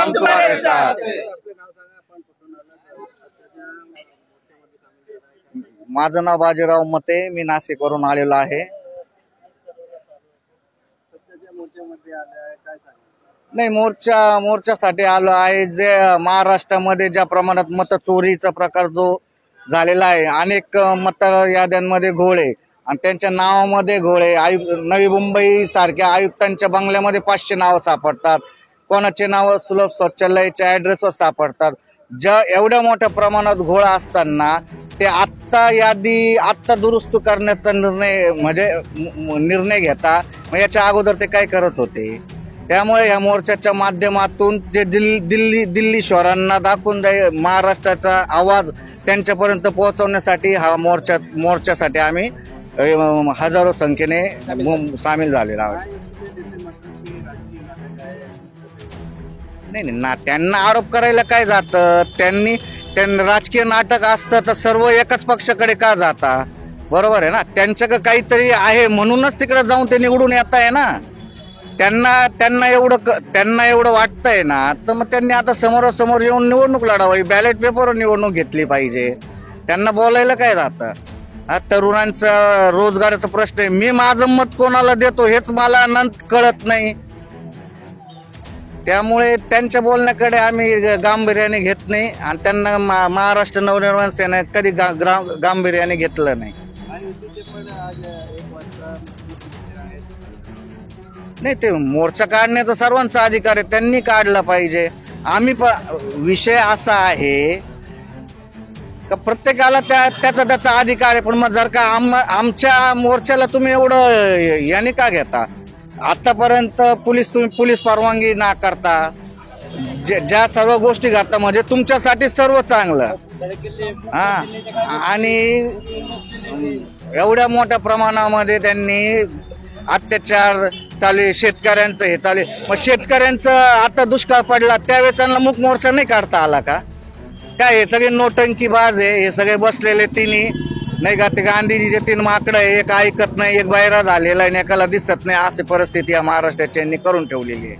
हम तुम्हारे साथ हैं। माझं नाव बाजीराव मते, मी नाशिकवरून आलेलो आहे। नाही, मोर्चासाठी आलो आहे। जे महाराष्ट्रामध्ये ज्या प्रमाणात मत चोरीचा प्रकार जो झालेला आहे, अनेक मत याद्यांमध्ये घोळे आणि त्यांच्या नावामध्ये घोळे, नवी मुंबई सारख्या आयुक्तांच्या बंगल्यामध्ये 500 नावं सापडतात, कोणाचे नाव सुलभ शौचालयाच्या ऍड्रेसवर सापडतात। ज्या एवढ्या मोठ्या प्रमाणात घोळ असताना ते आत्ता दुरुस्त करण्याचा निर्णय घेता, मग याच्या अगोदर ते काय करत होते? त्यामुळे या मोर्चाच्या माध्यमातून जे दिल्ली शहरांना दाखवून महाराष्ट्राचा आवाज त्यांच्यापर्यंत पोहोचवण्यासाठी हा मोर्चासाठी आम्ही हजारो संख्येने सामील झालेला आहोत। नाही ना, त्यांना आरोप करायला काय जातं? त्यांनी राजकीय नाटक असतं तर सर्व एकाच पक्षाकडे का जाता? बरोबर आहे ना, त्यांच्याकडे काहीतरी आहे म्हणूनच तिकडे जाऊन ते निवडून येत आहे ना। त्यांना एवढं वाटतंय ना, तर मग त्यांनी आता समोरासमोर येऊन निवडणूक लढावी, बॅलेट पेपरवर निवडणूक घेतली पाहिजे। त्यांना बोलायला काय जातं? तरुणांचा रोजगाराचा प्रश्न आहे, मी माझं मत कोणाला देतो हेच मला कळत नाही। त्यामुळे त्यांच्या बोलण्याकडे आम्ही गांभीर्याने घेत नाही आणि त्यांना महाराष्ट्र नवनिर्माण सेना कधी गांभीर्याने घेतलं नाही। नाही, ते मोर्चा काढण्याचा सर्वांचा अधिकार आहे, त्यांनी काढला पाहिजे। विषय असा आहे का प्रत्येकाला त्याचा अधिकार आहे, पण मग जर का आमच्या मोर्चाला तुम्ही एवढं याने का घेता? आतापर्यंत पोलीस परवानगी नाकारता, ज्या सर्व गोष्टी करता, म्हणजे तुमच्यासाठी सर्व चांगलं। आणि एवढ्या मोठ्या प्रमाणामध्ये त्यांनी अत्याचार चालू, शेतकऱ्यांचं हे चालू, मग शेतकऱ्यांचं आता दुष्काळ पडला त्यावेळेस त्यांना मुख मोर्चा नाही काढता आला का? काय हे सगळे नोटंकीबाज आहे, हे सगळे बसलेले तिन्ही नाही का? ते गांधीजीचे 3 माकडं आहे, एक ऐकत नाही, एक बाहेर झालेला आहे, एकाला दिसत नाही, अशी परिस्थिती या महाराष्ट्राच्यांनी करून ठेवलेली आहे।